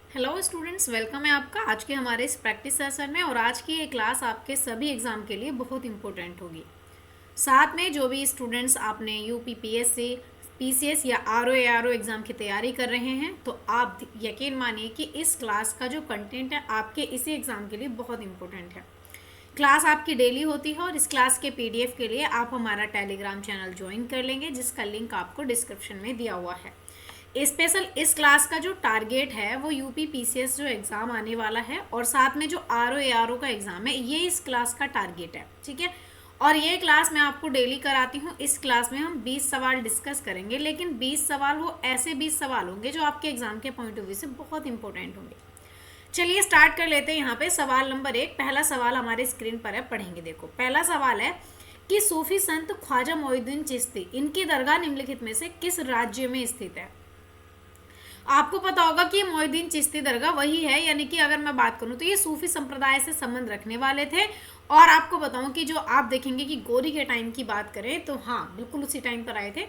Hello students, welcome है आपका आज के हमारे इस प्रैक्टिस सेशन में। और आज की ये क्लास आपके सभी एग्ज़ाम के लिए बहुत इंपॉर्टेंट होगी। साथ में जो भी स्टूडेंट्स आपने यूपी पीएससी पीसीएस या आरओ एआरओ एग्ज़ाम की तैयारी कर रहे हैं, तो आप यकीन मानिए कि इस क्लास का जो कंटेंट है आपके इसी एग्ज़ाम के लिए बहुत इंपॉर्टेंट है। क्लास आपकी डेली होती है और इस क्लास के पीडीएफ के लिए आप हमारा टेलीग्राम चैनल ज्वाइन कर लेंगे, जिसका लिंक आपको डिस्क्रिप्शन में दिया हुआ है। स्पेशल इस क्लास का जो टारगेट है वो यूपी पीसीएस जो एग्ज़ाम आने वाला है और साथ में जो आरओ एआरओ का एग्ज़ाम है, ये इस क्लास का टारगेट है। ठीक है, और ये क्लास मैं आपको डेली कराती हूँ। इस क्लास में हम 20 सवाल डिस्कस करेंगे, लेकिन 20 सवाल वो ऐसे 20 सवाल होंगे जो आपके एग्ज़ाम के पॉइंट ऑफ व्यू से बहुत इंपॉर्टेंट होंगे। चलिए स्टार्ट कर लेते हैं। यहाँ पे सवाल नंबर 1, पहला सवाल हमारे स्क्रीन पर है, पढ़ेंगे। देखो, पहला सवाल है कि सूफी संत ख्वाजा मोइनुद्दीन चिश्ती, इनकी दरगाह निम्नलिखित में से किस राज्य में स्थित है। आपको पता होगा कि मोइनुद्दीन चिश्ती दरगाह वही है, यानी कि अगर मैं बात करूं तो ये सूफी संप्रदाय से संबंध रखने वाले थे। और आपको बताऊं कि जो आप देखेंगे कि गौरी के टाइम की बात करें तो हाँ, बिल्कुल उसी टाइम पर आए थे।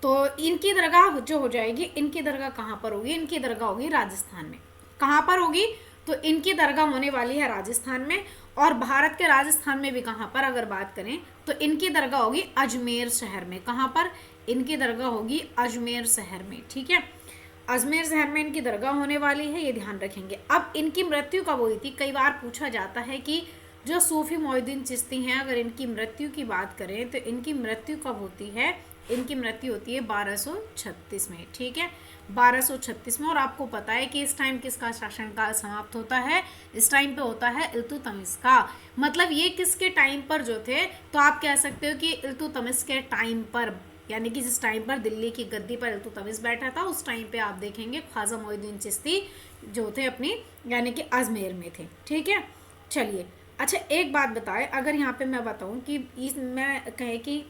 तो इनकी दरगाह जो हो जाएगी, इनकी दरगाह कहाँ पर होगी? इनकी दरगाह होगी राजस्थान में। कहाँ पर होगी? तो इनकी दरगाह होने वाली है राजस्थान में। और भारत के राजस्थान में भी कहाँ पर अगर बात करें तो इनकी दरगाह होगी अजमेर शहर में। कहाँ पर? इनकी दरगाह होगी अजमेर शहर में। ठीक है, अजमेर शहर में इनकी दरगाह होने वाली है, ये ध्यान रखेंगे। अब इनकी मृत्यु कब हुई थी? कई बार पूछा जाता है कि जो सूफी मोइनुद्दीन चिश्ती हैं, अगर इनकी मृत्यु की बात करें तो इनकी मृत्यु कब होती है? इनकी मृत्यु होती है 1236 में। ठीक है, 1236 में। और आपको पता है कि इस टाइम किसका शासनकाल समाप्त होता है? इस टाइम पे होता है इल्तुतमिश का। मतलब ये किसके टाइम पर जो थे, तो आप कह सकते हो कि इल्तुतमिश के टाइम पर, यानी कि जिस टाइम पर दिल्ली की गद्दी पर इल्तुतमिश बैठा था, उस टाइम पे आप देखेंगे ख्वाजा मोइनुद्दीन चिश्ती जो थे अपनी, यानी कि अजमेर में थे। ठीक है, चलिए। अच्छा, एक बात बताएं, अगर यहाँ पे मैं बताऊं कि मैं कहे कि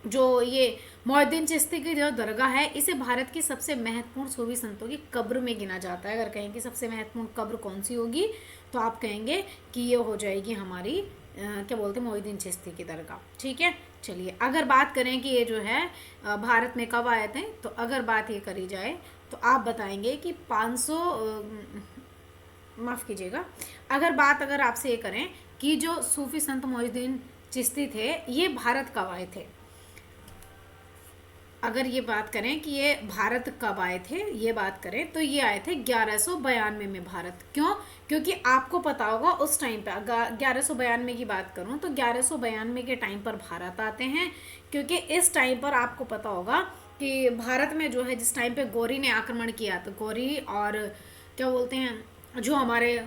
जो ये मोइनुद्दीन चिश्ती की जो दरगाह है, इसे भारत की सबसे महत्वपूर्ण सूफी संतों की कब्र में गिना जाता है। अगर कहें कि सबसे महत्वपूर्ण कब्र कौन सी होगी, तो आप कहेंगे कि ये हो जाएगी हमारी क्या बोलते हैं, मोइनुद्दीन चिश्ती की दरगाह। ठीक है, चलिए। अगर बात करें कि ये जो है भारत में कब आए थे, तो अगर बात ये करी जाए तो आप बताएंगे कि 500, माफ़ कीजिएगा, अगर आपसे ये करें कि जो सूफी संत मोइनुद्दीन चिश्ती थे, ये भारत कब आए थे, अगर ये बात करें कि ये भारत कब आए थे, ये बात करें तो ये आए थे 1192 में भारत। क्यों? क्योंकि आपको पता होगा उस टाइम पे, अगर 1192 की बात करूं तो 1192 के टाइम पर भारत आते हैं। क्योंकि इस टाइम पर आपको पता होगा कि भारत में जो है, जिस टाइम पे गौरी ने आक्रमण किया, तो गौरी और क्या बोलते हैं, जो हमारे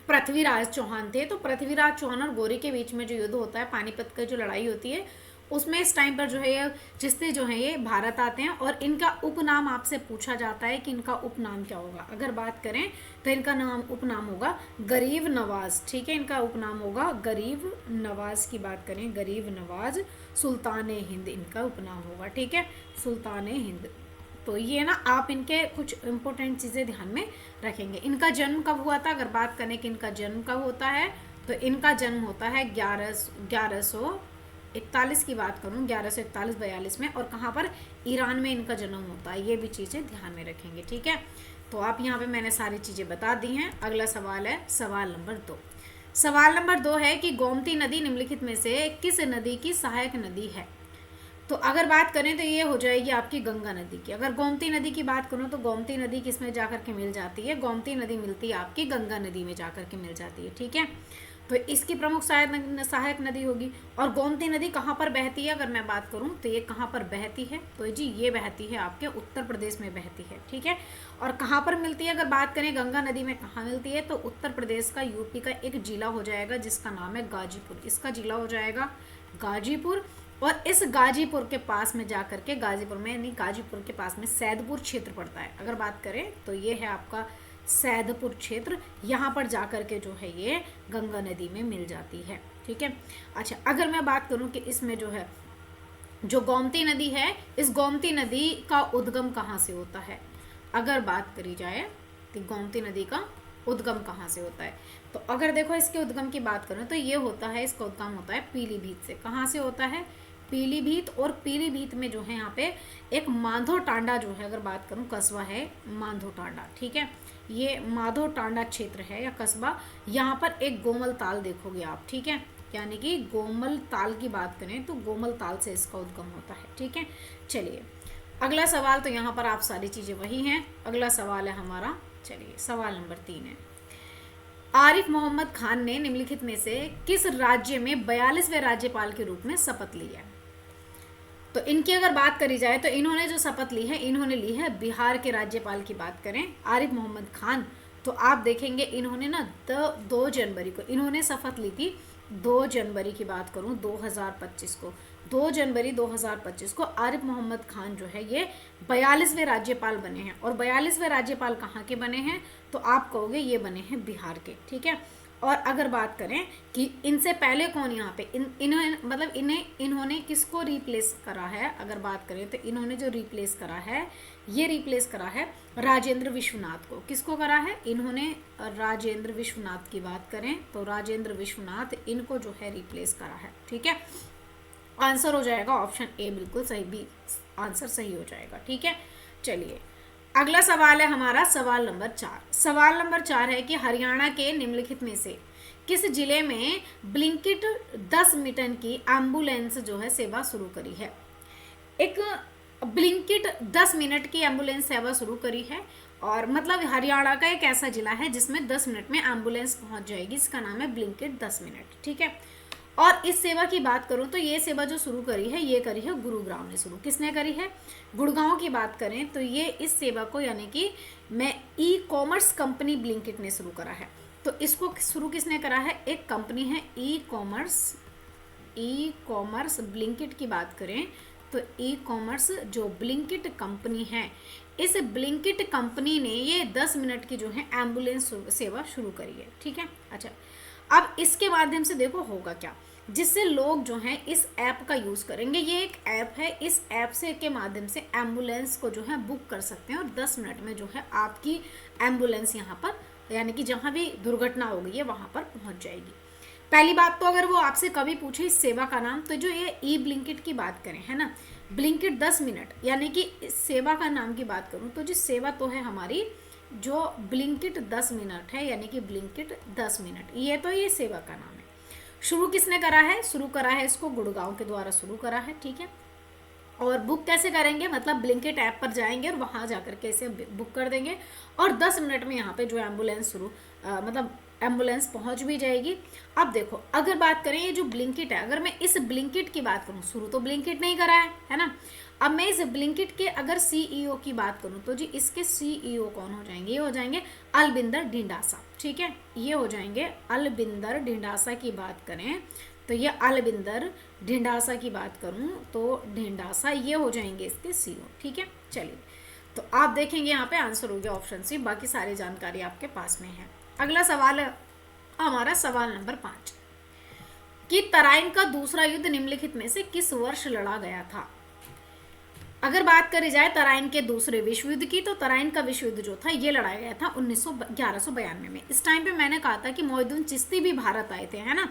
पृथ्वीराज चौहान थे, तो पृथ्वीराज चौहान और गौरी के बीच में जो युद्ध होता है, पानीपत की जो लड़ाई होती है, उसमें इस टाइम पर जो है ये चिश्ती जो है ये भारत आते हैं। और इनका उपनाम आपसे पूछा जाता है कि इनका उपनाम क्या होगा। अगर बात करें तो इनका नाम उपनाम होगा गरीब नवाज। ठीक है, इनका उपनाम होगा गरीब नवाज। की बात करें, गरीब नवाज सुल्तान हिंद इनका उपनाम होगा। ठीक है, सुल्तान हिंद। तो ये ना, आप इनके कुछ इंपॉर्टेंट चीज़ें ध्यान में रखेंगे। इनका जन्म कब हुआ था? अगर बात करें कि इनका जन्म कब होता है, तो इनका जन्म होता है 1141 की बात करूँ, 1141-42 में। और कहाँ पर? ईरान में इनका जन्म होता है। ये भी चीज़ें ध्यान में रखेंगे। ठीक है, तो आप यहाँ पे मैंने सारी चीज़ें बता दी हैं। अगला सवाल है सवाल नंबर 2। सवाल नंबर 2 है कि गोमती नदी निम्नलिखित में से किस नदी की सहायक नदी है। तो अगर बात करें तो ये हो जाएगी आपकी गंगा नदी की। अगर गोमती नदी की बात करूँ तो गोमती नदी किस में जाकर के मिल जाती है? गोमती नदी मिलती है आपकी गंगा नदी में जाकर के मिल जाती है। ठीक है, तो इसकी प्रमुख सहायक नदी होगी। और गोमती नदी कहाँ पर बहती है? अगर मैं बात करूँ तो ये कहाँ पर बहती है, तो जी ये बहती है आपके उत्तर प्रदेश में बहती है। ठीक है, और कहाँ पर मिलती है? अगर बात करें गंगा नदी में कहाँ मिलती है, तो उत्तर प्रदेश का, यूपी का एक जिला हो जाएगा जिसका नाम है गाजीपुर। इसका जिला हो जाएगा गाजीपुर। और इस गाजीपुर के पास में जाकर के, गाजीपुर में नहीं, गाजीपुर के पास में सैदपुर क्षेत्र पड़ता है। अगर बात करें तो ये है आपका सैदपुर क्षेत्र। यहाँ पर जाकर के जो है ये गंगा नदी में मिल जाती है। ठीक है, अच्छा, अगर मैं बात करूँ कि इसमें जो है, जो गोमती नदी है, इस गोमती नदी का उद्गम कहाँ से होता है? अगर बात करी जाए तो गोमती नदी का उद्गम कहाँ से होता है, तो अगर देखो इसके उद्गम की बात करूँ तो ये होता है, इसका उद्गम होता है पीलीभीत से। कहाँ से होता है? पीलीभीत, और पीलीभीत में जो है यहाँ पे एक माधो टांडा जो है, अगर बात करूँ कस्बा है माधो टांडा, ठीक है, ये माधो टांडा क्षेत्र है या कस्बा। यहाँ पर एक गोमल ताल देखोगे आप, ठीक है, यानी कि गोमल ताल की बात करें तो गोमल ताल से इसका उद्गम होता है, ठीक है। चलिए अगला सवाल, तो यहाँ पर आप सारी चीज़ें वही हैं। अगला सवाल है हमारा, चलिए सवाल नंबर 3 है, आरिफ मोहम्मद खान ने निम्नलिखित में से किस राज्य में 42वें राज्यपाल के रूप में शपथ ली है? तो इनकी अगर बात करी जाए तो इन्होंने जो शपथ ली है, इन्होंने ली है बिहार के राज्यपाल की बात करें आरिफ मोहम्मद खान, तो आप देखेंगे इन्होंने ना 2 जनवरी को इन्होंने शपथ ली थी। 2 जनवरी की बात करूं 2025 को, 2 जनवरी 2025 को आरिफ मोहम्मद खान जो है ये 42वें राज्यपाल बने हैं। और 42वें राज्यपाल कहाँ के बने हैं? तो आप कहोगे ये बने हैं बिहार के, ठीक है। और अगर बात करें कि इनसे पहले कौन यहाँ पे इन्होंने किसको रिप्लेस करा है, अगर बात करें तो इन्होंने जो रिप्लेस करा है, ये रिप्लेस करा है राजेंद्र विश्वनाथ को। किसको करा है? इन्होंने राजेंद्र विश्वनाथ की बात करें तो राजेंद्र विश्वनाथ इनको जो है रिप्लेस करा है, ठीक है। आंसर हो जाएगा ऑप्शन ए, बिल्कुल सही, भी आंसर सही हो जाएगा, ठीक है। चलिए अगला सवाल है हमारा सवाल नंबर 4। सवाल नंबर 4 है कि हरियाणा के निम्नलिखित में से किस जिले में ब्लिंकिट 10 मिनट की एम्बुलेंस जो है सेवा शुरू करी है? एक ब्लिंकिट 10 मिनट की एम्बुलेंस सेवा शुरू करी है, और मतलब हरियाणा का एक ऐसा जिला है जिसमें 10 मिनट में एम्बुलेंस पहुंच जाएगी, इसका नाम है ब्लिंकिट 10 मिनट, ठीक है। और इस सेवा की बात करूं तो ये सेवा जो शुरू करी है, ये करी है गुरुग्राम ने शुरू। किसने करी है? गुड़गांव की बात करें तो ये इस सेवा को यानी कि मैं ई कॉमर्स कंपनी ब्लिंकिट ने शुरू करा है। तो इसको शुरू किसने करा है? एक कंपनी है ई कॉमर्स ब्लिंकिट की बात करें तो ई कॉमर्स जो ब्लिंकिट कंपनी है, इस ब्लिंकिट कंपनी ने ये 10 मिनट की जो है एम्बुलेंस सेवा शुरू करी है, ठीक है। अच्छा, अब इसके माध्यम से देखो होगा क्या, जिससे लोग जो हैं इस ऐप का यूज़ करेंगे। ये एक ऐप है, इस ऐप से के माध्यम से एम्बुलेंस को जो है बुक कर सकते हैं, और 10 मिनट में जो है आपकी एम्बुलेंस यहाँ पर यानी कि जहाँ भी दुर्घटना हो गई है वहाँ पर पहुँच जाएगी। पहली बात तो अगर वो आपसे कभी पूछे इस सेवा का नाम, तो जो ये ई ब्लिंकिट की बात करें, है ना, ब्लिंकिट 10 मिनट, यानी कि इस सेवा का नाम की बात करूँ तो जिस सेवा तो है हमारी जो ब्लिंकिट 10 मिनट है, यानी कि ब्लिंकिट 10 मिनट, ये तो ये सेवा का नाम है। शुरू किसने करा है? शुरू करा है इसको गुड़गांव के द्वारा शुरू करा है, ठीक है। और बुक कैसे करेंगे? मतलब ब्लिंकिट ऐप पर जाएंगे और वहाँ जाकर के इसे बुक कर देंगे, और 10 मिनट में यहाँ पे जो एम्बुलेंस मतलब एम्बुलेंस पहुँच भी जाएगी। अब देखो अगर बात करें ये जो ब्लिंकिट है, अगर मैं इस ब्लिंकिट की बात करूँ, शुरू तो ब्लिंकिट नहीं करा है ना। अब मैं इस ब्लिंकिट के अगर सीईओ की बात करूं तो जी इसके सीईओ कौन हो जाएंगे? ये हो जाएंगे अलबिंदर ढिंडासा, ठीक है। ये हो जाएंगे अलबिंदर ढिंडासा की बात करें तो ये अलबिंदर ढिंडासा की बात करूं तो ढिंडासा ये हो जाएंगे इसके सीईओ, ठीक है। चलिए तो आप देखेंगे यहाँ पे आंसर हो गया ऑप्शन सी, बाकी सारी जानकारी आपके पास में है। अगला सवाल है हमारा सवाल नंबर 5 कि तराइन का दूसरा युद्ध निम्नलिखित में से किस वर्ष लड़ा गया था? अगर बात करी जाए तराइन के दूसरे विश्व युद्ध की, तो तराइन का विश्व युद्ध जो था ये लड़ाया गया था 1192 में। इस टाइम पे मैंने कहा था कि मोहिउद्दीन चिश्ती भी भारत आए थे, है ना।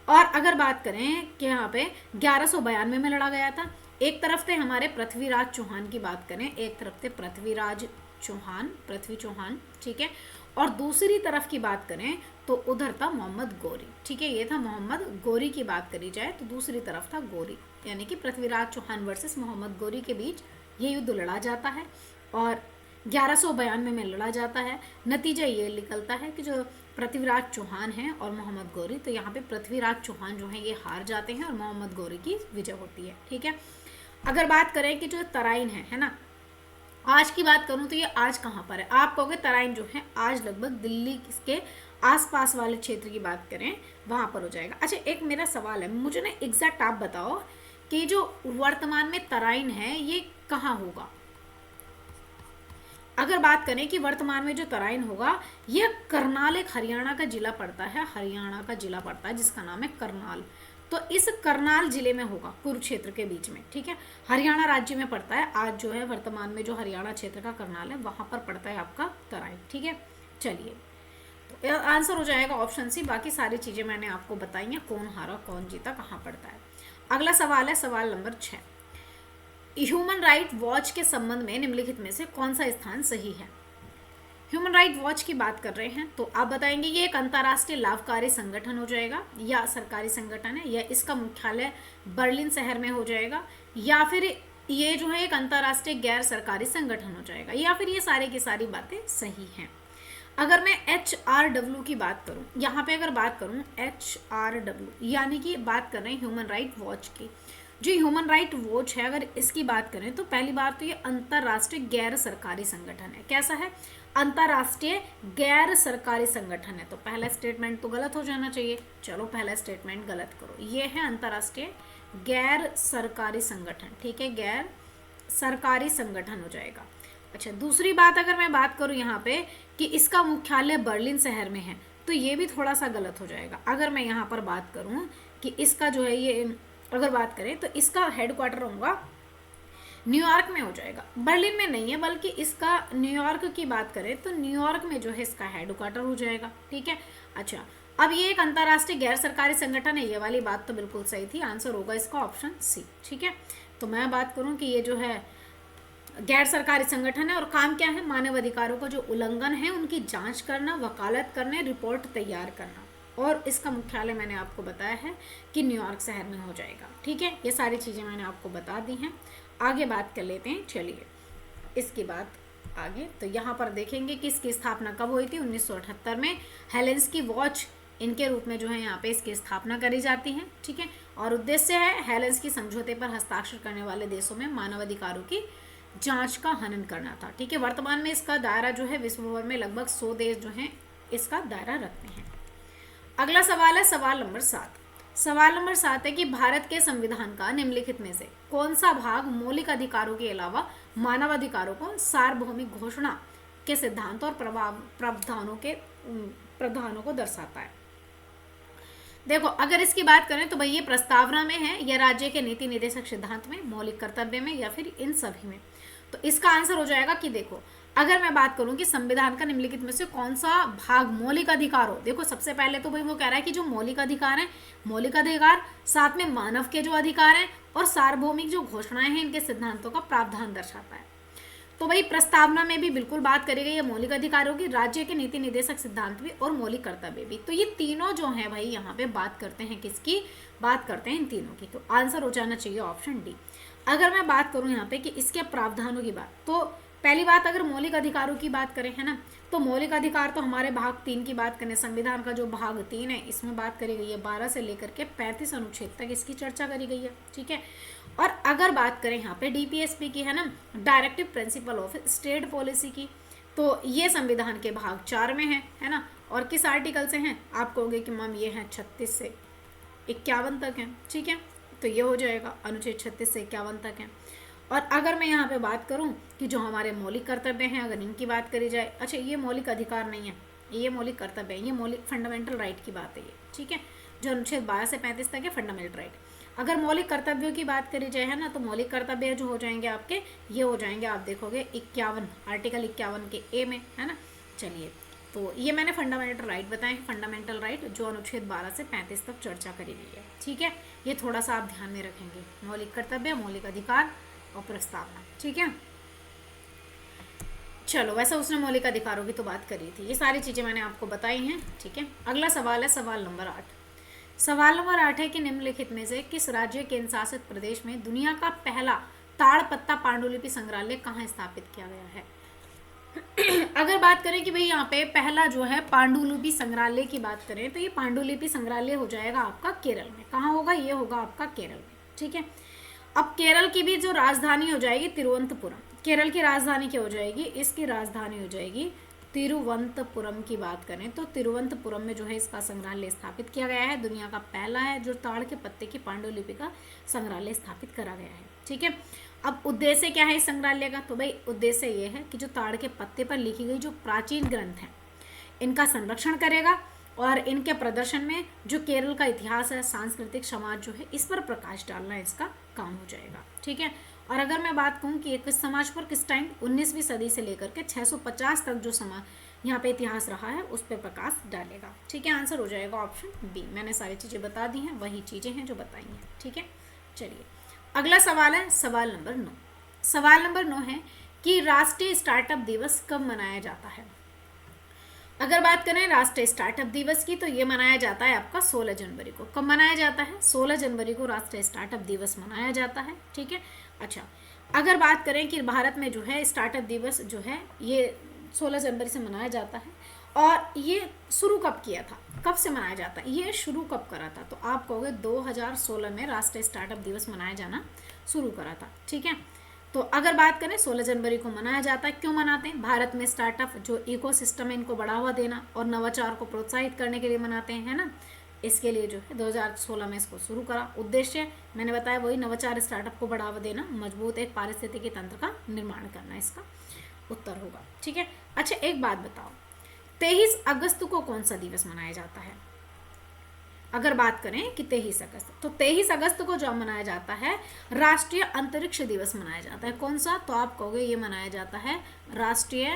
और अगर बात करें कि यहाँ पे 1192 में लड़ा गया था। एक तरफ थे हमारे पृथ्वीराज चौहान की बात करें, एक तरफ थे पृथ्वी चौहान, ठीक है। और दूसरी तरफ की बात करें तो उधर था मोहम्मद गौरी, ठीक है। ये था मोहम्मद गौरी की बात करी जाए तो दूसरी तरफ था गौरी, यानी कि पृथ्वीराज चौहान वर्सेस मोहम्मद गौरी के बीच ये युद्ध लड़ा जाता है, और 1192 में लड़ा जाता है। नतीजा ये निकलता है कि जो पृथ्वीराज चौहान हैं और मोहम्मद गौरी, तो यहाँ पे पृथ्वीराज चौहान जो है ये हार जाते हैं और मोहम्मद गौरी की विजय होती है, ठीक है। अगर बात करें कि जो तराइन है ना, आज की बात करूं तो ये आज कहाँ पर है? आप कहोगे तराइन जो है आज लगभग दिल्ली के आसपास वाले क्षेत्र की बात करें वहाँ पर हो जाएगा। अच्छा, एक मेरा सवाल है, मुझे ना एग्जैक्ट आप बताओ कि जो वर्तमान में तराइन है ये कहाँ होगा? अगर बात करें कि वर्तमान में जो तराइन होगा ये करनाल, एक हरियाणा का जिला पड़ता है, हरियाणा का जिला पड़ता है जिसका नाम है करनाल। तो इस करनाल जिले में होगा, कुरुक्षेत्र के बीच में, ठीक है। हरियाणा राज्य में पड़ता है आज जो है वर्तमान में जो हरियाणा क्षेत्र का करनाल है वहाँ पर पड़ता है आपका तराइन, ठीक है। चलिए तो आंसर हो जाएगा ऑप्शन सी, बाकी सारी चीज़ें मैंने आपको बताई हैं, कौन हारा कौन जीता कहाँ पड़ता है। अगला सवाल है सवाल नंबर 6। ह्यूमन राइट वॉच के संबंध में निम्नलिखित में से कौन सा स्थान सही है? ह्यूमन राइट वॉच की बात कर रहे हैं तो आप बताएंगे ये एक अंतर्राष्ट्रीय लाभकारी संगठन हो जाएगा या सरकारी संगठन है, या इसका मुख्यालय बर्लिन शहर में हो जाएगा, या फिर ये जो है एक अंतर्राष्ट्रीय गैर सरकारी संगठन हो जाएगा, या फिर ये सारी की सारी बातें सही हैं। अगर मैं HRW की बात करूं, यहाँ पे अगर बात करूं HRW यानी कि बात कर रहे हैं ह्यूमन राइट वॉच की। जो ह्यूमन राइट वॉच है अगर इसकी बात करें तो पहली बात तो ये अंतर्राष्ट्रीय गैर सरकारी संगठन है। कैसा है? अंतर्राष्ट्रीय गैर सरकारी संगठन है। तो पहला स्टेटमेंट तो गलत हो जाना चाहिए। चलो पहला स्टेटमेंट गलत करो। ये है अंतर्राष्ट्रीय गैर सरकारी संगठन, ठीक है, गैर सरकारी संगठन हो जाएगा। अच्छा, दूसरी बात अगर मैं बात करूं यहाँ पे कि इसका मुख्यालय बर्लिन शहर में है, तो ये भी थोड़ा सा गलत हो जाएगा। अगर मैं यहाँ पर बात करूँ कि इसका जो है ये अगर बात करें तो इसका हेडक्वार्टर होगा न्यूयॉर्क में हो जाएगा, बर्लिन में नहीं है, बल्कि इसका न्यूयॉर्क की बात करें तो न्यूयॉर्क में जो है इसका हेडक्वार्टर हो जाएगा, ठीक है। अच्छा, अब ये एक अंतर्राष्ट्रीय गैर सरकारी संगठन है, ये वाली बात तो बिल्कुल सही थी, आंसर होगा इसका ऑप्शन सी, ठीक है। तो मैं बात करूं कि ये जो है गैर सरकारी संगठन है और काम क्या है? मानव अधिकारों का जो उल्लंघन है उनकी जांच करना, वकालत करने, रिपोर्ट तैयार करना, और इसका मुख्यालय मैंने आपको बताया है कि न्यूयॉर्क शहर में हो जाएगा, ठीक है। ये सारी चीज़ें मैंने आपको बता दी हैं। आगे बात कर लेते हैं, चलिए इसकी बात आगे। तो यहाँ पर देखेंगे कि इसकी स्थापना कब हुई थी? 1978 में हेलेंस्की वॉच इनके रूप में जो है यहाँ पे इसकी स्थापना करी जाती है, ठीक है। और उद्देश्य है हेलेंस्की समझौते पर हस्ताक्षर करने वाले देशों में मानवाधिकारों की जांच का हनन करना था, ठीक है। वर्तमान में इसका दायरा जो है विश्व भर में लगभग 100 देश जो हैं इसका दायरा रखते हैं। अगला सवाल है सवाल नंबर 7। सवाल नंबर 7 है कि भारत के संविधान का निम्नलिखित में से कौन सा भाग मौलिक अधिकारों के अलावा मानवाधिकारों को सार्वभौमिक घोषणा के सिद्धांत और प्रावधानों को दर्शाता है? देखो, अगर इसकी बात करें तो भाई ये प्रस्तावना में है या राज्य के नीति निर्देशक सिद्धांत में, मौलिक कर्तव्य में, या फिर इन सभी में। तो इसका आंसर हो जाएगा कि देखो, अगर मैं बात करूं कि संविधान का निम्नलिखित में से कौन सा भाग मौलिक अधिकार हो, देखो सबसे पहले तो भाई वो कह रहा है कि जो मौलिक अधिकार है, मौलिक अधिकार साथ में मानव के जो अधिकार हैं और सार्वभौमिक जो घोषणाएं हैं इनके सिद्धांतों का प्रावधान दर्शाता है। तो भाई प्रस्तावना में भी बिल्कुल बात करी गई है मौलिक अधिकारों की, राज्य के नीति निर्देशक सिद्धांत भी और मौलिक कर्तव्य भी। तो ये तीनों जो है भाई यहाँ पे बात करते हैं किसकी? बात करते हैं इन तीनों की। तो आंसर हो जाना चाहिए ऑप्शन डी। अगर मैं बात करूँ यहाँ पे कि इसके प्रावधानों की बात, तो पहली बात अगर मौलिक अधिकारों की बात करें, है ना, तो मौलिक अधिकार तो हमारे भाग 3 की बात करें, संविधान का जो भाग 3 है इसमें बात करी गई है 12 से लेकर के 35 अनुच्छेद तक इसकी चर्चा करी गई है, ठीक है। और अगर बात करें यहाँ पे DPSP की, है ना, directive principle of state policy की, तो ये संविधान के भाग 4 में है ना। और किस आर्टिकल से हैं? आप कहोगे कि मैम ये हैं 36 से 51 तक हैं, ठीक है। तो ये हो जाएगा अनुच्छेद 36 से 51 तक है। और अगर मैं यहाँ पे बात करूँ कि जो हमारे मौलिक कर्तव्य हैं अगर इनकी बात करी जाए, अच्छा ये मौलिक अधिकार नहीं है, ये मौलिक कर्तव्य है, ये मौलिक फंडामेंटल राइट की बात है ये, ठीक है, जो अनुच्छेद 12 से 35 तक है फंडामेंटल राइट। अगर मौलिक कर्तव्यों की बात करी जाए, है ना, तो मौलिक कर्तव्य जो हो जाएंगे आपके, ये हो जाएंगे, आप देखोगे 51, आर्टिकल 51 के ए में, है ना। चलिए, तो ये मैंने फंडामेंटल राइट बताए, फंडामेंटल राइट जो अनुच्छेद 12 से 35 तक चर्चा करी गई है, ठीक है। ये थोड़ा सा आप ध्यान में रखेंगे, मौलिक कर्तव्य, मौलिक अधिकार और प्रस्तावना, ठीक है। चलो, वैसे उसने मौलिक अधिकारों की तो बात करी थी, ये सारी चीज़ें मैंने आपको बताई हैं, ठीक है। अगला सवाल है सवाल नंबर 8। सवाल नंबर 8 है कि निम्नलिखित में से किस राज्य केंद्र शासित प्रदेश में दुनिया का पहला ताड़पत्ता पांडुलिपि संग्रहालय कहाँ स्थापित किया गया है? अगर बात करें कि भाई यहाँ पे पहला जो है पांडुलिपि संग्रहालय की बात करें तो ये पांडुलिपि संग्रहालय हो जाएगा आपका केरल में। कहाँ होगा? ये होगा आपका केरल में, ठीक है। अब केरल की भी जो राजधानी हो जाएगी तिरुवनंतपुरम, केरल की राजधानी क्या हो जाएगी? इसकी राजधानी हो जाएगी तिरुवनंतपुरम की बात करें तो तिरुवनंतपुरम में जो है इसका संग्रहालय स्थापित किया गया है। दुनिया का पहला है जो ताड़ के पत्ते की पांडुलिपि का संग्रहालय स्थापित करा गया है, ठीक है। अब उद्देश्य क्या है इस संग्रहालय का? तो भाई उद्देश्य ये है कि जो ताड़ के पत्ते पर लिखी गई जो प्राचीन ग्रंथ हैं इनका संरक्षण करेगा और इनके प्रदर्शन में जो केरल का इतिहास है, सांस्कृतिक समाज जो है, इस पर प्रकाश डालना इसका काम हो जाएगा, ठीक है। और अगर मैं बात कहूँ कि किस समाज पर किस टाइम 19वीं सदी से लेकर के 650 तक जो समाज यहाँ पे इतिहास रहा है उस पर प्रकाश डालेगा, ठीक है। आंसर हो जाएगा ऑप्शन बी। मैंने सारी चीज़ें बता दी हैं, वही चीज़ें हैं जो बताई हैं, ठीक है। चलिए अगला सवाल है सवाल नंबर 9। सवाल नंबर 9 है कि राष्ट्रीय स्टार्टअप दिवस कब मनाया जाता है। अगर बात करें राष्ट्रीय स्टार्टअप दिवस की तो ये मनाया जाता है आपका 16 जनवरी को। कब मनाया जाता है? 16 जनवरी को राष्ट्रीय स्टार्टअप दिवस मनाया जाता है। ठीक है। अच्छा, अगर बात करें कि भारत में जो है स्टार्टअप दिवस जो है ये 16 जनवरी से मनाया जाता है, और ये शुरू कब किया था, कब से मनाया जाता है, ये शुरू कब करा था, तो आप कहोगे 2016 में राष्ट्रीय स्टार्टअप दिवस मनाया जाना शुरू करा था। ठीक है। तो अगर बात करें 16 जनवरी को मनाया जाता है, क्यों मनाते हैं? भारत में स्टार्टअप जो इकोसिस्टम है इनको बढ़ावा देना और नवाचार को प्रोत्साहित करने के लिए मनाते हैं, है ना। इसके लिए जो है 2016 में इसको शुरू करा। उद्देश्य मैंने बताया वही, नवाचार स्टार्टअप को बढ़ावा देना, मजबूत एक पारिस्थितिकी तंत्र का निर्माण करना इसका उत्तर होगा। ठीक है। अच्छा, एक बात बताओ, 23 अगस्त को कौन सा दिवस मनाया जाता है? अगर बात करें कि 23 अगस्त, तो 23 अगस्त को जो मनाया जाता है राष्ट्रीय अंतरिक्ष दिवस मनाया जाता है। कौन सा? तो आप कहोगे ये मनाया जाता है राष्ट्रीय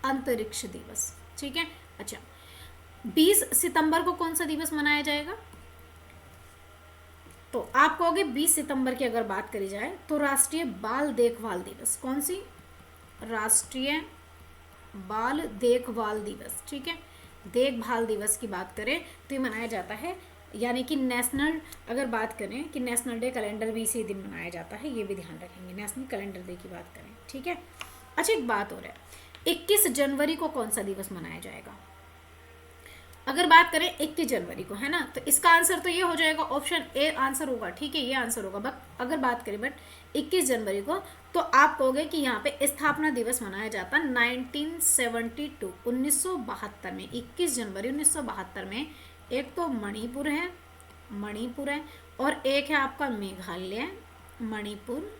अंतरिक्ष दिवस। ठीक है। अच्छा, 20 सितंबर को कौन सा दिवस मनाया जाएगा? तो आप कहोगे 20 सितंबर की अगर बात करी जाए तो राष्ट्रीय बाल देखभाल दिवस। कौन सी? राष्ट्रीय बाल देखभाल दिवस। ठीक है। देखभाल दिवस की बात करें तो ये मनाया जाता है, यानी कि नेशनल, अगर बात करें कि नेशनल डे कैलेंडर भी इसी दिन मनाया जाता है, ये भी ध्यान रखेंगे नेशनल कैलेंडर डे की बात करें। ठीक है। अच्छा, एक बात और है, 21 जनवरी को कौन सा दिवस मनाया जाएगा? अगर बात करें 21 जनवरी को, है ना, तो इसका आंसर तो ये हो जाएगा, ऑप्शन ए आंसर होगा। ठीक है, ये आंसर होगा। बट अगर बात करें 21 जनवरी को, तो आप कहोगे कि यहाँ पे स्थापना दिवस मनाया जाता 1972 1972 में, 21 जनवरी 1972 में। एक तो मणिपुर है और एक है आपका मेघालय, मणिपुर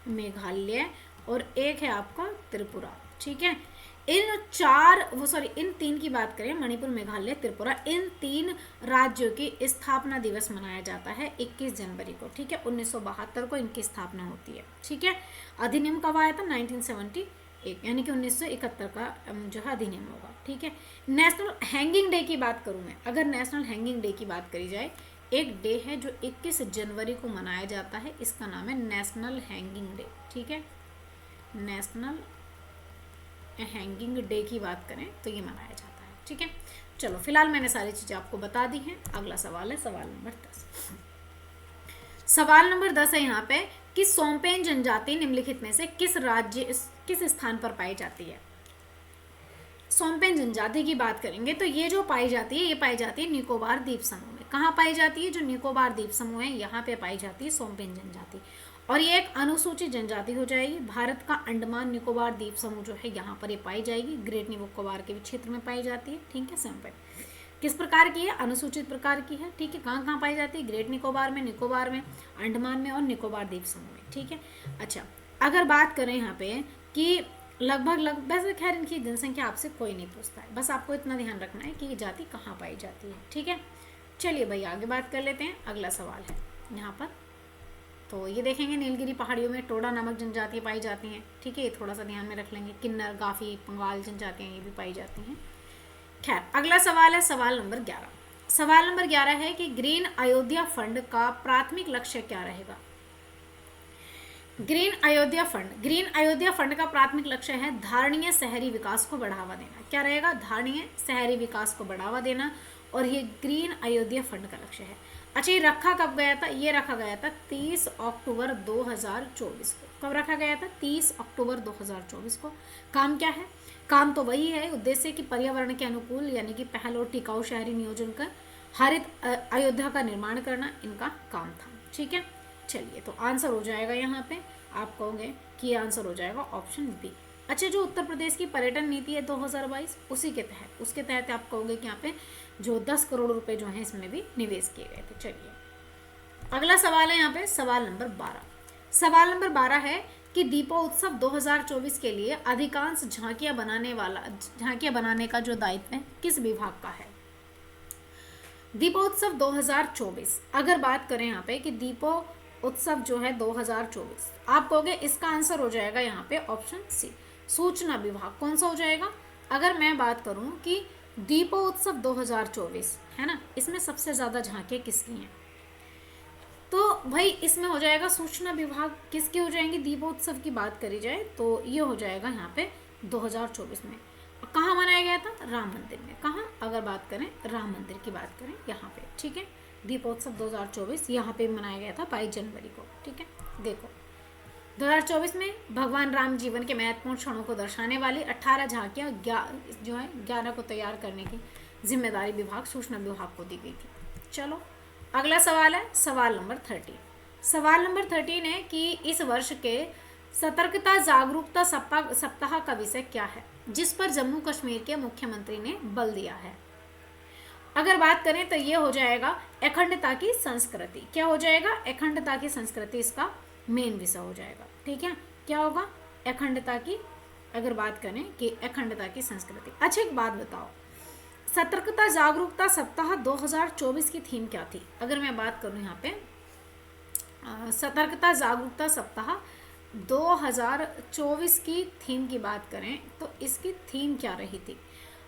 मेघालय, और एक है आपका त्रिपुरा। ठीक है। इन तीन की बात करें, मणिपुर मेघालय त्रिपुरा, इन 3 राज्यों की स्थापना दिवस मनाया जाता है 21 जनवरी को। ठीक है। 1972 को इनकी स्थापना होती है। ठीक है। अधिनियम कब आया था? 1971, यानी कि 1971 का जो है अधिनियम होगा। ठीक है। नेशनल हैंगिंग डे की बात करूँ मैं, अगर नेशनल हैंगिंग डे की बात करी जाए, एक डे है जो 21 जनवरी को मनाया जाता है, इसका नाम है नेशनल हैंगिंग डे। ठीक है। नेशनल हैंगिंग डे की बात करें तो ये मनाया जाता है। ठीक है। चलो, फिलहाल मैंने सारी चीज़ें आपको बता दी हैं। अगला सवाल है सवाल नंबर 10। सवाल नंबर 10 है यहाँ पे कि सोम्पेन जनजाति निम्नलिखित में से किस स्थान पर पाई जाती है? सोम्पेन जनजाति की बात करेंगे तो ये जो पाई जाती है, ये पाई जाती है निकोबार द्वीप समूह में। कहाँ पाई जाती है? जो निकोबार द्वीप समूह है यहाँ पे पाई जाती है सोम्पेन जनजाति, और ये एक अनुसूचित जनजाति हो जाएगी। भारत का अंडमान निकोबार द्वीप समूह जो है यहाँ पर ये पाई जाएगी, ग्रेट निकोबार के क्षेत्र में पाई जाती है। ठीक है। सोम्पेन किस प्रकार की है? अनुसूचित प्रकार की है। ठीक है। कहाँ कहाँ पाई जाती है? ग्रेट निकोबार में, अंडमान में और निकोबार द्वीप समूह में। ठीक है। अच्छा, अगर बात करें यहाँ पे कि लगभग वैसे खैर इनकी जनसंख्या आपसे कोई नहीं पूछता है, बस आपको इतना ध्यान रखना है कि ये जाति कहाँ पाई जाती है। ठीक है। चलिए भाई आगे बात कर लेते हैं। अगला सवाल है यहाँ पर, तो ये देखेंगे नीलगिरी पहाड़ियों में टोडा नामक जनजातियाँ पाई जाती हैं। ठीक है, ये थोड़ा सा ध्यान में रख लेंगे। किन्नर, गाफी, पंगाल जनजातियाँ ये भी पाई जाती हैं। खैर, अगला सवाल है सवाल नंबर 11। सवाल नंबर 11 है कि ग्रीन अयोध्या फंड का प्राथमिक लक्ष्य क्या रहेगा? ग्रीन अयोध्या फंड का प्राथमिक लक्ष्य है धारणीय शहरी विकास को बढ़ावा देना। क्या रहेगा? धारणीय शहरी विकास को बढ़ावा देना, और ये ग्रीन अयोध्या फंड का लक्ष्य है। अच्छा, ये रखा कब गया था? ये रखा गया था 30 अक्टूबर 2024 को। कब रखा गया था? 30 अक्टूबर 2024 को। काम क्या है? काम तो वही है, उद्देश्य कि पर्यावरण के अनुकूल यानी कि पहल और टिकाऊ शहरी नियोजन कर हरित अयोध्या का निर्माण करना इनका काम था। ठीक है। चलिए, तो आंसर हो जाएगा यहाँ पे, आप कहोगे कि आंसर हो जाएगा ऑप्शन बी। अच्छा, जो उत्तर प्रदेश की पर्यटन नीति है 2022, उसके तहत आप कहोगे कि यहाँ पे जो 10 करोड़ रुपए जो हैं इसमें भी निवेश किए गए थे। चलिए, अगला सवाल है यहाँ पे सवाल नंबर 12। सवाल नंबर 12 है कि दीपोत्सव 2024 के लिए अधिकांश झांकियां बनाने का जो दायित्व है किस विभाग का है? दीपोत्सव 2024, अगर बात करें यहाँ पे कि दीपोत्सव जो है 2024, आप कहोगे इसका आंसर हो जाएगा यहाँ पे ऑप्शन सी, सूचना विभाग। कौन सा हो जाएगा? अगर मैं बात करूँ कि दीपोत्सव 2024 है ना, इसमें सबसे ज़्यादा झांकियाँ किसकी हैं? तो भाई इसमें हो जाएगा सूचना विभाग, किसके हो जाएंगे, दीपोत्सव की बात करी जाए तो ये हो जाएगा यहाँ पे 2024 में। कहाँ मनाया गया था, राम मंदिर में। कहाँ, अगर बात करें राम मंदिर की बात करें यहाँ पे, ठीक है, दीपोत्सव 2024 यहाँ पे मनाया गया था 22 जनवरी को, ठीक है। देखो 2024 में भगवान राम जीवन के महत्वपूर्ण क्षणों को दर्शाने वाली 18 झांकियाँ जो है 11 को तैयार करने की जिम्मेदारी विभाग सूचना विभाग को दी गई थी। चलो अगला सवाल है सवाल नंबर 13। सवाल नंबर 13 है कि इस वर्ष के सतर्कता जागरूकता सप्ताह का विषय क्या है, जिस पर जम्मू कश्मीर के मुख्यमंत्री ने बल दिया है। अगर बात करें तो ये हो जाएगा अखंडता की संस्कृति। क्या हो जाएगा, अखंडता की संस्कृति इसका मेन विषय हो जाएगा, ठीक है। क्या होगा, अखंडता की, अगर बात करें कि अखंडता की संस्कृति। अच्छा एक बात बताओ, सतर्कता जागरूकता सप्ताह 2024 की थीम क्या थी। अगर मैं बात करूं यहाँ पे सतर्कता जागरूकता सप्ताह 2024 की थीम की बात करें तो इसकी थीम क्या रही थी,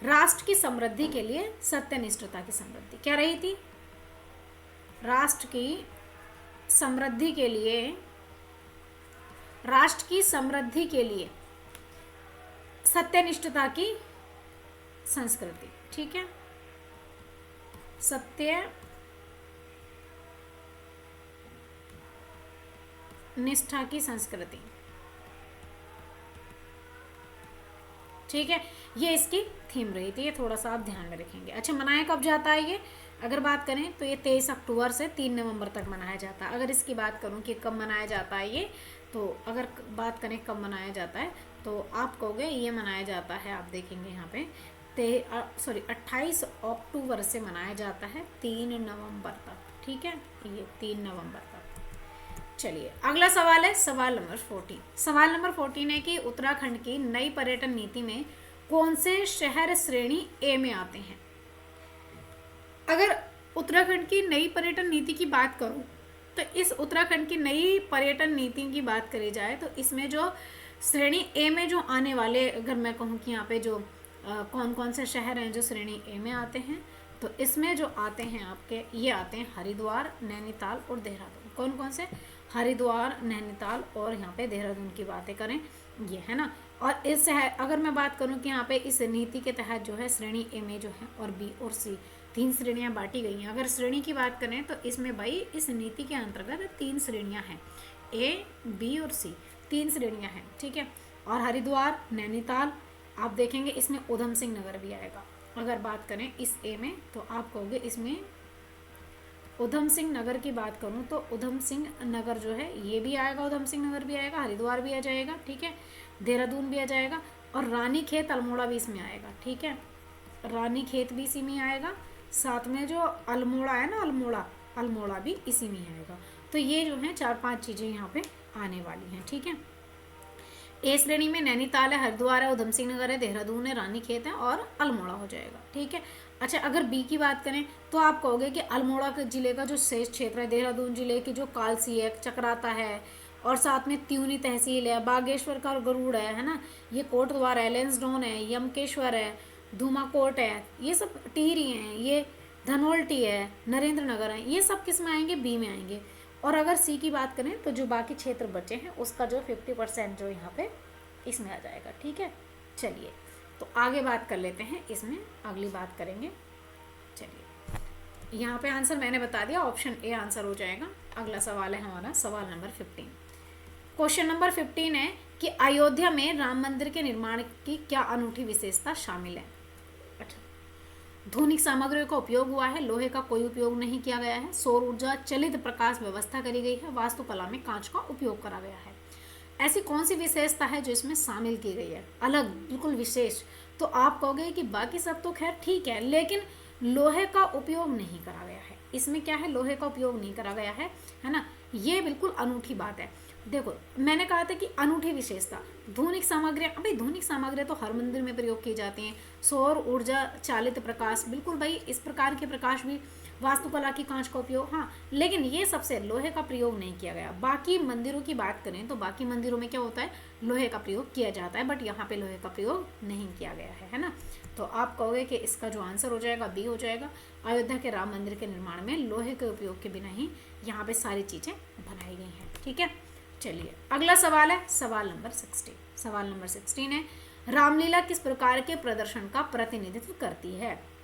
राष्ट्र की समृद्धि के लिए सत्यनिष्ठता की समृद्धि। क्या रही थी, राष्ट्र की समृद्धि के लिए, राष्ट्र की समृद्धि के लिए सत्यनिष्ठता की संस्कृति, ठीक है, सत्य निष्ठा की संस्कृति, ठीक है, ये इसकी थीम रही थी। ये थोड़ा सा आप ध्यान में रखेंगे। अच्छा मनाया कब जाता है ये, अगर बात करें तो ये 23 अक्टूबर से 3 नवंबर तक मनाया जाता है। अगर इसकी बात करूं कि कब मनाया जाता है ये, तो अगर बात करें कब मनाया जाता है तो आप कहोगे ये मनाया जाता है, आप देखेंगे यहाँ पे 28 अक्टूबर से मनाया जाता है 3 नवंबर तक, ठीक है, ये 3 नवंबर तक। चलिए अगला सवाल है सवाल नंबर 14। सवाल नंबर 14 है कि उत्तराखंड की नई पर्यटन नीति में कौन से शहर श्रेणी ए में आते हैं। अगर उत्तराखंड की नई पर्यटन नीति की बात करूं तो इस उत्तराखंड की नई पर्यटन नीति की बात करी जाए तो इसमें जो श्रेणी ए में जो आने वाले, अगर मैं कहूँ कि यहाँ पे जो कौन कौन से शहर हैं जो श्रेणी ए में आते हैं, तो इसमें जो आते हैं आपके, ये आते हैं हरिद्वार, नैनीताल और देहरादून। कौन कौन से, हरिद्वार, नैनीताल और यहाँ पे देहरादून की बातें करें, ये है ना। और इस अगर मैं बात करूँ कि यहाँ पे इस नीति के तहत जो है श्रेणी ए में जो है और बी और सी 3 श्रेणियाँ बांटी गई हैं। अगर श्रेणी की बात करें तो इसमें भाई इस नीति के अंतर्गत 3 श्रेणियाँ हैं, ए, बी और सी, 3 श्रेणियाँ हैं, ठीक है। और हरिद्वार, नैनीताल, आप देखेंगे इसमें उधम सिंह नगर भी आएगा। अगर बात करें इस ए में तो आप कहोगे इसमें उधम सिंह नगर की बात करूं तो उधम सिंह नगर जो है ये भी आएगा, उधम सिंह नगर भी आएगा, हरिद्वार भी आ जाएगा, ठीक है, देहरादून भी आ जाएगा और रानीखेत अल्मोड़ा भी इसमें आएगा, ठीक है, रानीखेत भी इसी में आएगा। साथ में जो अल्मोड़ा है ना, अल्मोड़ा भी इसी में आएगा। तो ये जो है 4-5 चीज़ें यहाँ पे आने वाली हैं, ठीक है। ए श्रेणी में नैनीताल है, हरिद्वार है, उधम सिंह नगर है, देहरादून है, रानीखेत है और अल्मोड़ा हो जाएगा, ठीक है। अच्छा अगर बी की बात करें तो आप कहोगे कि अल्मोड़ा के जिले का जो शेष क्षेत्र है, देहरादून जिले की जो कालसी है, चक्राता है और साथ में त्यूनी तहसील है, बागेश्वर का गरुड़ है ना, ये कोटद्वार है, लेंसडोन है, यमकेश्वर है, धूमाकोट है, ये सब टिहरी हैं, ये धनोल्टी है, नरेंद्र नगर है, ये सब किस में आएंगे, बी में आएंगे। और अगर सी की बात करें तो जो बाकी क्षेत्र बचे हैं उसका जो 50% जो यहाँ पे इसमें आ जाएगा, ठीक है। चलिए तो आगे बात कर लेते हैं, इसमें अगली बात करेंगे। चलिए यहाँ पे आंसर मैंने बता दिया, ऑप्शन ए आंसर हो जाएगा। अगला सवाल है हमारा सवाल नंबर 15। क्वेश्चन नंबर 15 है कि अयोध्या में राम मंदिर के निर्माण की क्या अनूठी विशेषता शामिल है। अच्छा, ध्वनिक सामग्रियों का उपयोग हुआ है, लोहे का कोई उपयोग नहीं किया गया है, सौर ऊर्जा चलित प्रकाश व्यवस्था करी गई है, वास्तुकला में कांच का उपयोग करा गया है। ऐसी कौन सी विशेषता है जो इसमें शामिल की गई है, अलग, बिल्कुल विशेष। तो आप कहोगे कि बाकी सब तो खैर ठीक है, लेकिन लोहे का उपयोग नहीं करा गया है। इसमें क्या है, लोहे का उपयोग नहीं करा गया है ना, ये बिल्कुल अनूठी बात है। देखो मैंने कहा था कि अनूठी विशेषता, ध्वनिक सामग्रियाँ, भाई ध्वनिक सामग्रियाँ तो हर मंदिर में प्रयोग की जाती हैं। सौर ऊर्जा चालित प्रकाश, बिल्कुल भाई इस प्रकार के प्रकाश भी वास्तुकला की कांच का उपयोग, हाँ, लेकिन ये सबसे लोहे का प्रयोग नहीं किया गया। बाकी मंदिरों की बात करें तो बाकी मंदिरों में क्या होता है, लोहे का प्रयोग किया जाता है, बट यहाँ पे लोहे का प्रयोग नहीं किया गया है ना। तो आप कहोगे कि इसका जो आंसर हो जाएगा बी हो जाएगा। अयोध्या के राम मंदिर के निर्माण में लोहे के उपयोग के बिना ही यहाँ पे सारी चीज़ें बनाई गई हैं। ठीक है, चलिए अगला सवाल है सवाल नंबर 16। सवाल नंबर 16 है, रामलीला किस प्रकार के प्रदर्शन का प्रतिनिधित्व करती है?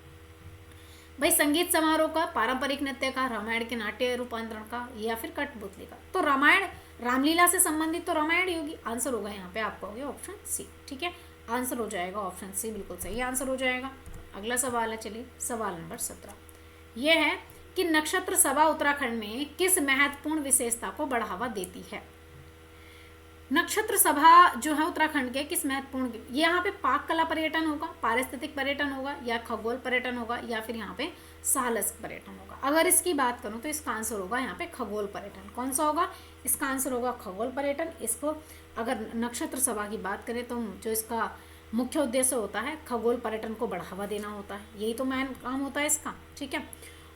भाई संगीत समारोह का, पारंपरिक नृत्य का, रामायण के नाट्य रूपांतरण का, या फिर कठपुतली का? तो रामायण, रामलीला से संबंधित तो रामायण ही होगी। आंसर होगा यहाँ पे आपका हो गया ऑप्शन सी। ठीक है, आंसर हो जाएगा ऑप्शन सी, बिल्कुल सही आंसर हो जाएगा। अगला सवाल है, चलिए सवाल नंबर 17। यह है कि नक्षत्र सभा उत्तराखंड में किस महत्वपूर्ण विशेषता को बढ़ावा देती है? नक्षत्र सभा जो है उत्तराखंड के किस महत्वपूर्ण, यहाँ पे पाक कला पर्यटन होगा, पारिस्थितिक पर्यटन होगा, या खगोल पर्यटन होगा, या फिर यहाँ पे साहसिक पर्यटन होगा? अगर इसकी बात करूँ तो इसका आंसर होगा यहाँ पे खगोल पर्यटन। कौन सा होगा? इसका आंसर होगा खगोल पर्यटन। इसको अगर नक्षत्र सभा की बात करें तो जो इसका मुख्य उद्देश्य होता है खगोल पर्यटन को बढ़ावा देना होता है, यही तो मेन काम होता है इसका। ठीक है,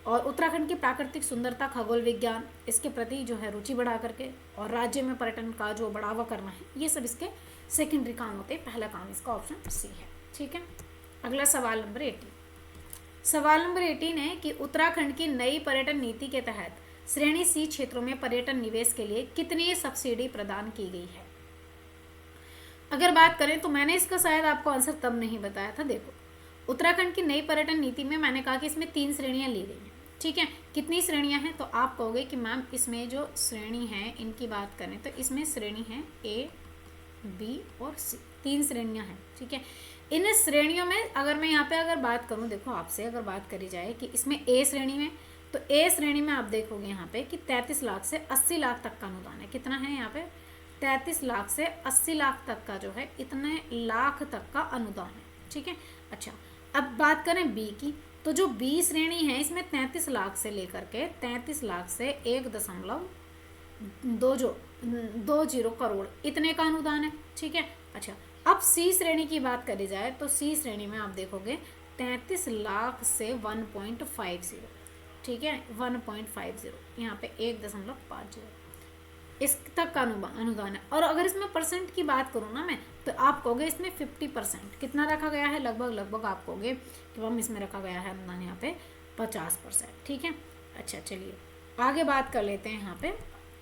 और उत्तराखंड की प्राकृतिक सुंदरता, खगोल विज्ञान, इसके प्रति जो है रुचि बढ़ा करके, और राज्य में पर्यटन का जो बढ़ावा करना है, ये सब इसके सेकेंडरी काम होते हैं। पहला काम इसका ऑप्शन सी है। ठीक है, अगला सवाल नंबर 18। सवाल नंबर 18 है कि उत्तराखंड की नई पर्यटन नीति के तहत श्रेणी सी क्षेत्रों में पर्यटन निवेश के लिए कितनी सब्सिडी प्रदान की गई है? अगर बात करें तो मैंने इसका शायद आपको आंसर तब नहीं बताया था। देखो, उत्तराखंड की नई पर्यटन नीति में मैंने कहा कि इसमें 3 श्रेणियां ली गई हैं। ठीक है, कितनी श्रेणियां हैं? तो आप कहोगे कि मैम इसमें जो श्रेणी है इनकी बात करें तो इसमें श्रेणी है ए, बी और सी, 3 श्रेणियां हैं। ठीक है, इन श्रेणियों में अगर मैं यहाँ पे अगर बात करूँ, देखो आपसे अगर बात करी जाए कि इसमें ए श्रेणी में, तो ए श्रेणी में आप देखोगे यहाँ पे कि 33 लाख से 80 लाख तक का अनुदान है। कितना है यहाँ पे? 33 लाख से 80 लाख तक का जो है, इतने लाख तक का अनुदान है। ठीक है, अच्छा अब बात करें बी की, तो जो बी श्रेणी है इसमें 33 लाख से लेकर के 33 लाख से 1.20 करोड़ इतने का अनुदान है। ठीक है, अच्छा अब सी श्रेणी की बात करी जाए तो सी श्रेणी में आप देखोगे 33 लाख से 1.50, ठीक है 1.50, यहाँ पे 1.50 इस तक का अनुदान है। और अगर इसमें परसेंट की बात करूँ ना मैं, तो आप कहोगे इसमें 50% कितना रखा गया है, लगभग आप कहोगे कि हम इसमें रखा गया है अनुदान यहाँ पे 50%। ठीक है, अच्छा चलिए आगे बात कर लेते हैं यहाँ पे,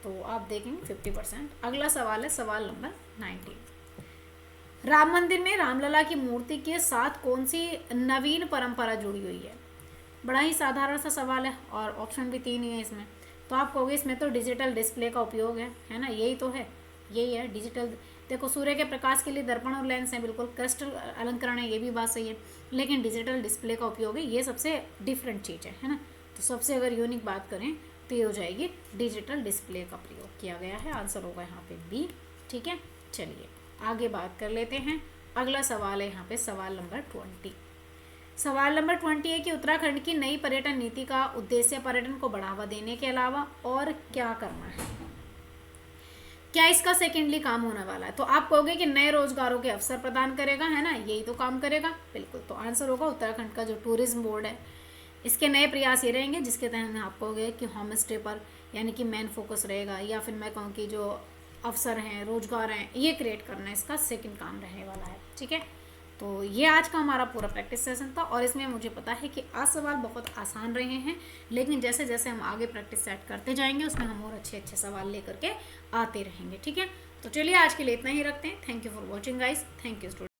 तो आप देखेंगे 50%। अगला सवाल है सवाल नंबर 19। राम मंदिर में रामलला की मूर्ति के साथ कौन सी नवीन परंपरा जुड़ी हुई है? बड़ा ही साधारण सा सवाल है और ऑप्शन भी 3 ही है इसमें। तो आप कहोगे इसमें तो डिजिटल डिस्प्ले का उपयोग है ना, यही तो है, यही है डिजिटल। देखो सूर्य के प्रकाश के लिए दर्पण और लेंस है, बिल्कुल क्रिस्टल अलंकरण है, ये भी बात सही है, लेकिन डिजिटल डिस्प्ले का उपयोग है, ये सबसे डिफरेंट चीज़ है ना। तो सबसे अगर यूनिक बात करें तो ये हो जाएगी डिजिटल डिस्प्ले का प्रयोग किया गया है, आंसर होगा यहाँ पे बी। ठीक है, चलिए आगे बात कर लेते हैं। अगला सवाल है यहाँ पे सवाल नंबर 20। सवाल नंबर 20 है कि उत्तराखंड की नई पर्यटन नीति का उद्देश्य पर्यटन को बढ़ावा देने के अलावा और क्या करना है? क्या इसका सेकेंडली काम होने वाला है? तो आप कहोगे कि नए रोजगारों के अवसर प्रदान करेगा, है ना, यही तो काम करेगा, बिल्कुल। तो आंसर होगा उत्तराखंड का जो टूरिज्म बोर्ड है, इसके नए प्रयास ये रहेंगे जिसके तहत आप कहोगे कि होम स्टे पर यानी कि मेन फोकस रहेगा, या फिर मैं कहूँ कि जो अवसर हैं, रोजगार हैं, ये क्रिएट करना इसका सेकेंड काम रहने वाला है। ठीक है, तो ये आज का हमारा पूरा प्रैक्टिस सेशन था, और इसमें मुझे पता है कि आज सवाल बहुत आसान रहे हैं, लेकिन जैसे जैसे हम आगे प्रैक्टिस सेट करते जाएंगे उसमें हम और अच्छे अच्छे सवाल लेकर के आते रहेंगे। ठीक है, तो चलिए आज के लिए इतना ही रखते हैं। Thank you for watching guys, thank you student.